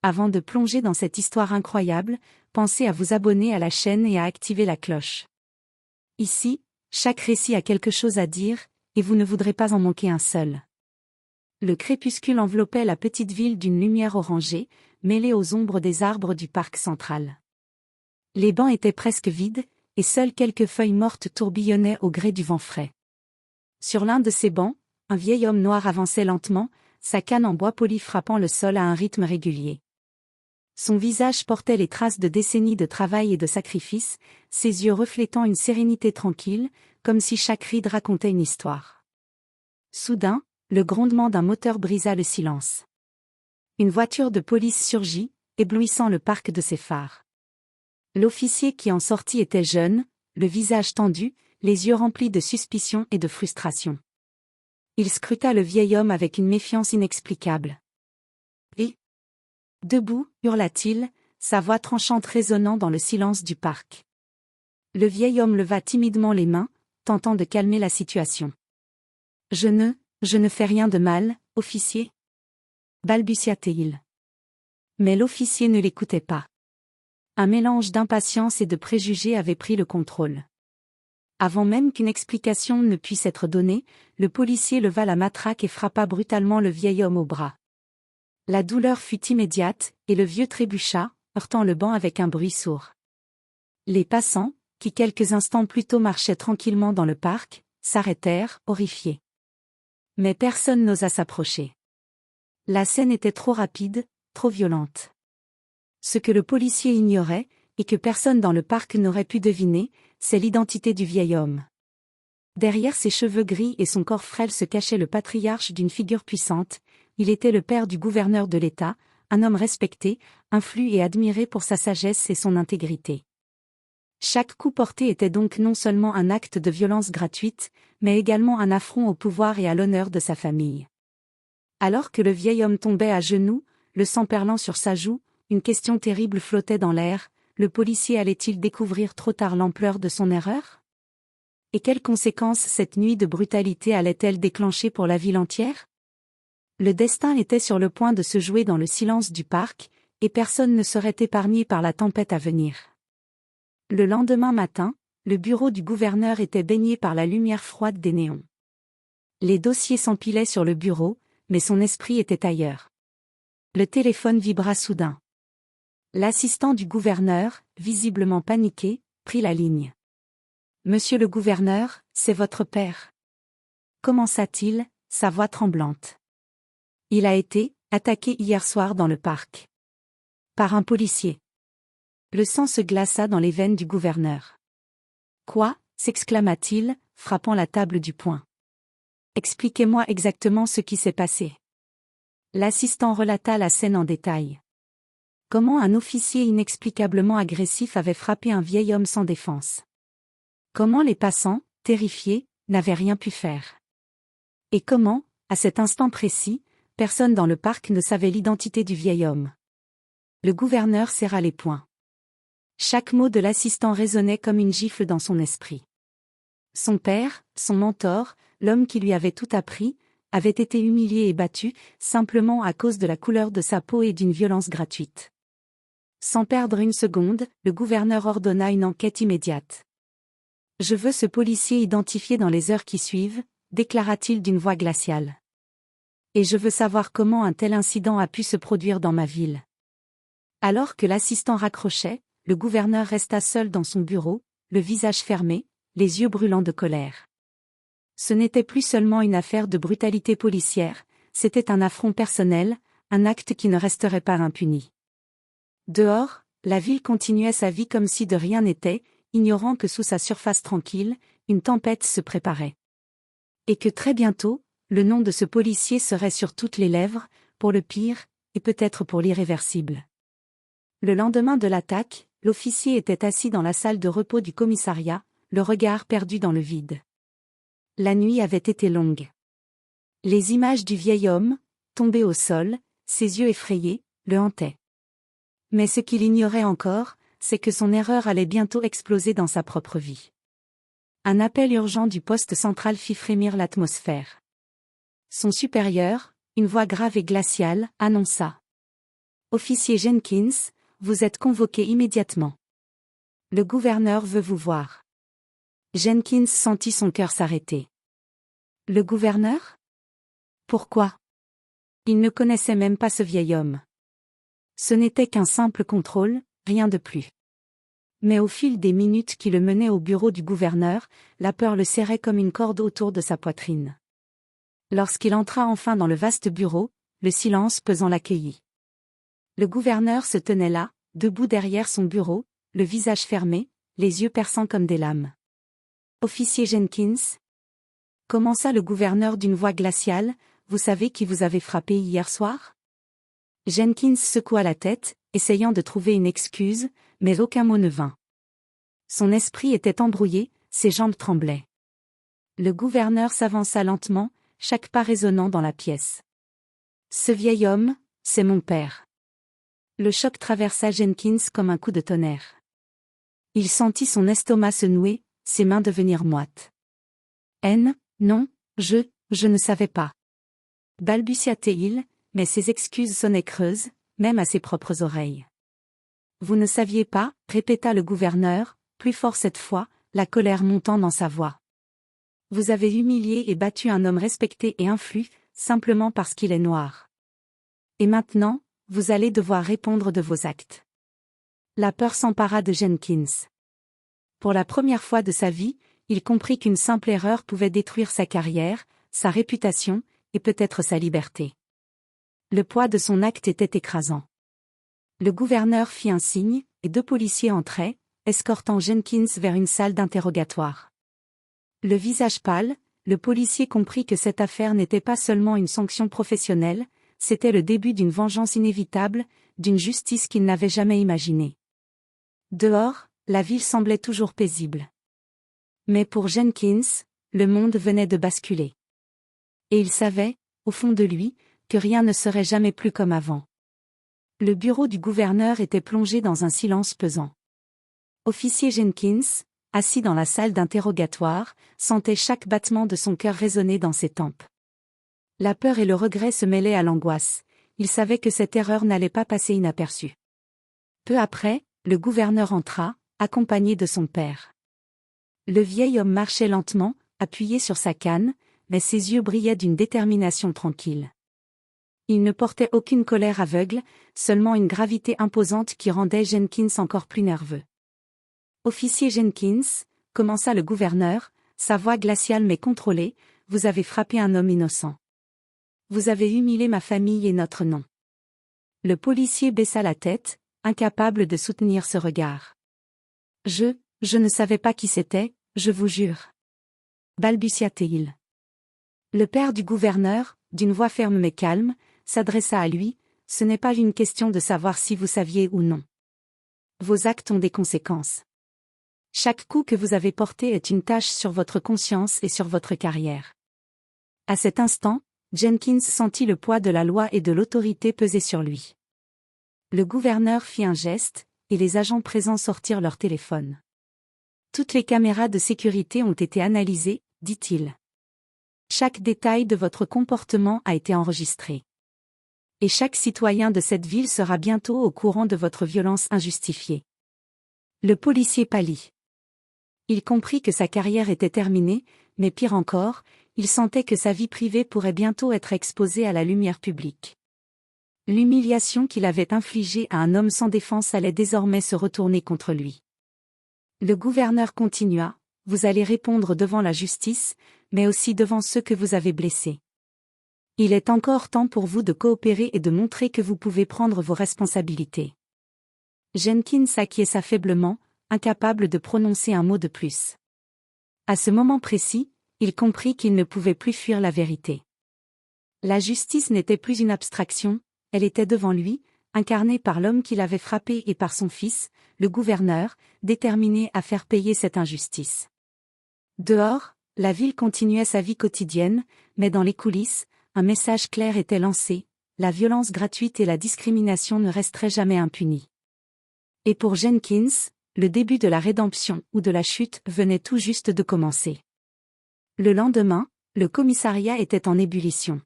Avant de plonger dans cette histoire incroyable, pensez à vous abonner à la chaîne et à activer la cloche. Ici, chaque récit a quelque chose à dire, et vous ne voudrez pas en manquer un seul. Le crépuscule enveloppait la petite ville d'une lumière orangée, mêlée aux ombres des arbres du parc central. Les bancs étaient presque vides, et seules quelques feuilles mortes tourbillonnaient au gré du vent frais. Sur l'un de ces bancs, un vieil homme noir avançait lentement, sa canne en bois poli frappant le sol à un rythme régulier. Son visage portait les traces de décennies de travail et de sacrifice, ses yeux reflétant une sérénité tranquille, comme si chaque ride racontait une histoire. Soudain, le grondement d'un moteur brisa le silence. Une voiture de police surgit, éblouissant le parc de ses phares. L'officier qui en sortit était jeune, le visage tendu, les yeux remplis de suspicion et de frustration. Il scruta le vieil homme avec une méfiance inexplicable. « Et » debout, hurla-t-il, sa voix tranchante résonnant dans le silence du parc. Le vieil homme leva timidement les mains, tentant de calmer la situation. « Je ne fais rien de mal, officier » balbutia-t-il. Mais l'officier ne l'écoutait pas. Un mélange d'impatience et de préjugés avait pris le contrôle. Avant même qu'une explication ne puisse être donnée, le policier leva la matraque et frappa brutalement le vieil homme au bras. La douleur fut immédiate, et le vieux trébucha, heurtant le banc avec un bruit sourd. Les passants, qui quelques instants plus tôt marchaient tranquillement dans le parc, s'arrêtèrent, horrifiés. Mais personne n'osa s'approcher. La scène était trop rapide, trop violente. Ce que le policier ignorait, et que personne dans le parc n'aurait pu deviner, c'est l'identité du vieil homme. Derrière ses cheveux gris et son corps frêle se cachait le patriarche d'une figure puissante. Il était le père du gouverneur de l'État, un homme respecté, influent et admiré pour sa sagesse et son intégrité. Chaque coup porté était donc non seulement un acte de violence gratuite, mais également un affront au pouvoir et à l'honneur de sa famille. Alors que le vieil homme tombait à genoux, le sang perlant sur sa joue, une question terrible flottait dans l'air, le policier allait-il découvrir trop tard l'ampleur de son erreur? Et quelles conséquences cette nuit de brutalité allait-elle déclencher pour la ville entière? Le destin était sur le point de se jouer dans le silence du parc, et personne ne serait épargné par la tempête à venir. Le lendemain matin, le bureau du gouverneur était baigné par la lumière froide des néons. Les dossiers s'empilaient sur le bureau, mais son esprit était ailleurs. Le téléphone vibra soudain. L'assistant du gouverneur, visiblement paniqué, prit la ligne. « Monsieur le gouverneur, c'est votre père. » commença-t-il, sa voix tremblante. « Il a été attaqué hier soir dans le parc. Par un policier. » Le sang se glaça dans les veines du gouverneur. « Quoi » s'exclama-t-il, frappant la table du poing. « Expliquez-moi exactement ce qui s'est passé. » L'assistant relata la scène en détail. Comment un officier inexplicablement agressif avait frappé un vieil homme sans défense. Comment les passants, terrifiés, n'avaient rien pu faire. Et comment, à cet instant précis, personne dans le parc ne savait l'identité du vieil homme. Le gouverneur serra les poings. Chaque mot de l'assistant résonnait comme une gifle dans son esprit. Son père, son mentor, l'homme qui lui avait tout appris, avait été humilié et battu, simplement à cause de la couleur de sa peau et d'une violence gratuite. Sans perdre une seconde, le gouverneur ordonna une enquête immédiate. « Je veux ce policier identifié dans les heures qui suivent », déclara-t-il d'une voix glaciale. « Et je veux savoir comment un tel incident a pu se produire dans ma ville. » Alors que l'assistant raccrochait, le gouverneur resta seul dans son bureau, le visage fermé, les yeux brûlants de colère. Ce n'était plus seulement une affaire de brutalité policière, c'était un affront personnel, un acte qui ne resterait pas impuni. Dehors, la ville continuait sa vie comme si de rien n'était, ignorant que sous sa surface tranquille, une tempête se préparait. Et que très bientôt, le nom de ce policier serait sur toutes les lèvres, pour le pire, et peut-être pour l'irréversible. Le lendemain de l'attaque, l'officier était assis dans la salle de repos du commissariat, le regard perdu dans le vide. La nuit avait été longue. Les images du vieil homme, tombé au sol, ses yeux effrayés, le hantaient. Mais ce qu'il ignorait encore, c'est que son erreur allait bientôt exploser dans sa propre vie. Un appel urgent du poste central fit frémir l'atmosphère. Son supérieur, une voix grave et glaciale, annonça. Officier Jenkins, vous êtes convoqué immédiatement. Le gouverneur veut vous voir. Jenkins sentit son cœur s'arrêter. Le gouverneur? Pourquoi? Il ne connaissait même pas ce vieil homme. Ce n'était qu'un simple contrôle, rien de plus. Mais au fil des minutes qui le menaient au bureau du gouverneur, la peur le serrait comme une corde autour de sa poitrine. Lorsqu'il entra enfin dans le vaste bureau, le silence pesant l'accueillit. Le gouverneur se tenait là, debout derrière son bureau, le visage fermé, les yeux perçants comme des lames. « Officier Jenkins ?» commença le gouverneur d'une voix glaciale, « Vous savez qui vous avez frappé hier soir ?» Jenkins secoua la tête, essayant de trouver une excuse, mais aucun mot ne vint. Son esprit était embrouillé, ses jambes tremblaient. Le gouverneur s'avança lentement, chaque pas résonnant dans la pièce. « Ce vieil homme, c'est mon père. » Le choc traversa Jenkins comme un coup de tonnerre. Il sentit son estomac se nouer, ses mains devenir moites. « Non, je ne savais pas. » balbutia-t-il, mais ses excuses sonnaient creuses, même à ses propres oreilles. « Vous ne saviez pas » répéta le gouverneur, plus fort cette fois, la colère montant dans sa voix. « Vous avez humilié et battu un homme respecté et influent, simplement parce qu'il est noir. Et maintenant, vous allez devoir répondre de vos actes. » La peur s'empara de Jenkins. Pour la première fois de sa vie, il comprit qu'une simple erreur pouvait détruire sa carrière, sa réputation, et peut-être sa liberté. Le poids de son acte était écrasant. Le gouverneur fit un signe, et 2 policiers entraient, escortant Jenkins vers une salle d'interrogatoire. Le visage pâle, le policier comprit que cette affaire n'était pas seulement une sanction professionnelle, c'était le début d'une vengeance inévitable, d'une justice qu'il n'avait jamais imaginée. Dehors, la ville semblait toujours paisible. Mais pour Jenkins, le monde venait de basculer. Et il savait, au fond de lui, que rien ne serait jamais plus comme avant. Le bureau du gouverneur était plongé dans un silence pesant. Officier Jenkins, assis dans la salle d'interrogatoire, sentait chaque battement de son cœur résonner dans ses tempes. La peur et le regret se mêlaient à l'angoisse, il savait que cette erreur n'allait pas passer inaperçue. Peu après, le gouverneur entra, accompagné de son père. Le vieil homme marchait lentement, appuyé sur sa canne, mais ses yeux brillaient d'une détermination tranquille. Il ne portait aucune colère aveugle, seulement une gravité imposante qui rendait Jenkins encore plus nerveux. « Officier Jenkins » commença le gouverneur, sa voix glaciale mais contrôlée, « vous avez frappé un homme innocent. Vous avez humilié ma famille et notre nom. » Le policier baissa la tête, incapable de soutenir ce regard. « Je ne savais pas qui c'était, je vous jure. » balbutia-t-il. Le père du gouverneur, d'une voix ferme mais calme, s'adressa à lui, « Ce n'est pas une question de savoir si vous saviez ou non. Vos actes ont des conséquences. Chaque coup que vous avez porté est une tache sur votre conscience et sur votre carrière. » À cet instant, Jenkins sentit le poids de la loi et de l'autorité peser sur lui. Le gouverneur fit un geste, et les agents présents sortirent leur téléphone. « Toutes les caméras de sécurité ont été analysées, » dit-il. « Chaque détail de votre comportement a été enregistré. Et chaque citoyen de cette ville sera bientôt au courant de votre violence injustifiée. » Le policier pâlit. Il comprit que sa carrière était terminée, mais pire encore, il sentait que sa vie privée pourrait bientôt être exposée à la lumière publique. L'humiliation qu'il avait infligée à un homme sans défense allait désormais se retourner contre lui. Le gouverneur continua, « Vous allez répondre devant la justice, mais aussi devant ceux que vous avez blessés. Il est encore temps pour vous de coopérer et de montrer que vous pouvez prendre vos responsabilités. » Jenkins acquiesça faiblement, incapable de prononcer un mot de plus. À ce moment précis, il comprit qu'il ne pouvait plus fuir la vérité. La justice n'était plus une abstraction, elle était devant lui, incarnée par l'homme qui l'avait frappé et par son fils, le gouverneur, déterminé à faire payer cette injustice. Dehors, la ville continuait sa vie quotidienne, mais dans les coulisses, un message clair était lancé, la violence gratuite et la discrimination ne resteraient jamais impunies. Et pour Jenkins, le début de la rédemption ou de la chute venait tout juste de commencer. Le lendemain, le commissariat était en ébullition.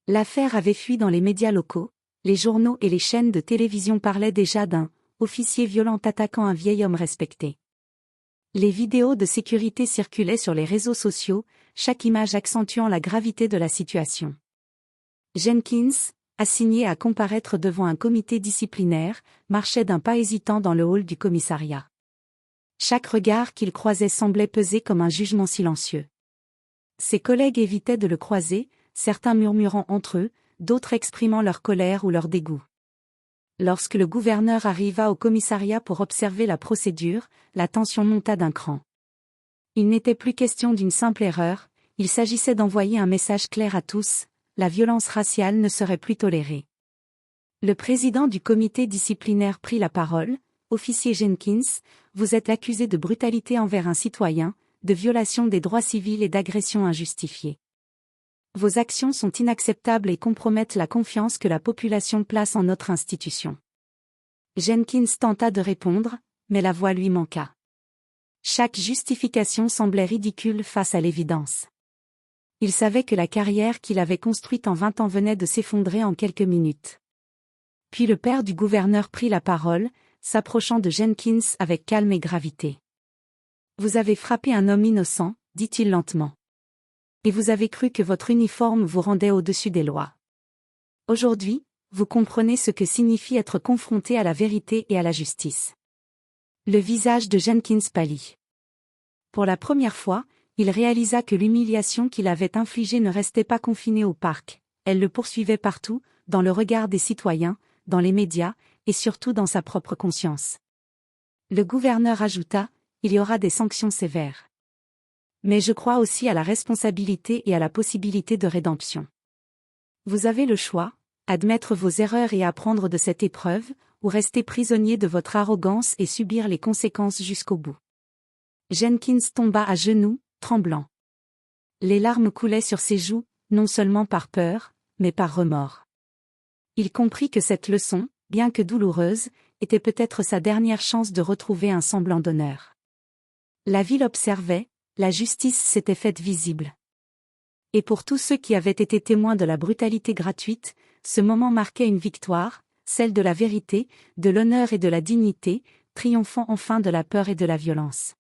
L'affaire avait fui dans les médias locaux, Les journaux et les chaînes de télévision parlaient déjà d'un officier violent attaquant un vieil homme respecté. Les vidéos de sécurité circulaient sur les réseaux sociaux, chaque image accentuant la gravité de la situation. Jenkins, assigné à comparaître devant un comité disciplinaire, marchait d'un pas hésitant dans le hall du commissariat. Chaque regard qu'il croisait semblait peser comme un jugement silencieux. Ses collègues évitaient de le croiser, certains murmurant entre eux, d'autres exprimant leur colère ou leur dégoût. Lorsque le gouverneur arriva au commissariat pour observer la procédure, la tension monta d'un cran. Il n'était plus question d'une simple erreur, il s'agissait d'envoyer un message clair à tous, la violence raciale ne serait plus tolérée. Le président du comité disciplinaire prit la parole. Officier Jenkins, vous êtes accusé de brutalité envers un citoyen, de violation des droits civils et d'agression injustifiée. Vos actions sont inacceptables et compromettent la confiance que la population place en notre institution. Jenkins tenta de répondre, mais la voix lui manqua. Chaque justification semblait ridicule face à l'évidence. Il savait que la carrière qu'il avait construite en 20 ans venait de s'effondrer en quelques minutes. Puis le père du gouverneur prit la parole, s'approchant de Jenkins avec calme et gravité. Vous avez frappé un homme innocent, dit-il lentement. Et vous avez cru que votre uniforme vous rendait au-dessus des lois. Aujourd'hui, vous comprenez ce que signifie être confronté à la vérité et à la justice. Le visage de Jenkins pâlit. Pour la première fois, il réalisa que l'humiliation qu'il avait infligée ne restait pas confinée au parc, elle le poursuivait partout, dans le regard des citoyens, dans les médias, et surtout dans sa propre conscience. Le gouverneur ajouta, il y aura des sanctions sévères. Mais je crois aussi à la responsabilité et à la possibilité de rédemption. Vous avez le choix, admettre vos erreurs et apprendre de cette épreuve, ou rester prisonnier de votre arrogance et subir les conséquences jusqu'au bout. Jenkins tomba à genoux, tremblant. Les larmes coulaient sur ses joues, non seulement par peur, mais par remords. Il comprit que cette leçon, bien que douloureuse, était peut-être sa dernière chance de retrouver un semblant d'honneur. La ville observait, la justice s'était faite visible. Et pour tous ceux qui avaient été témoins de la brutalité gratuite, ce moment marquait une victoire, celle de la vérité, de l'honneur et de la dignité, triomphant enfin de la peur et de la violence.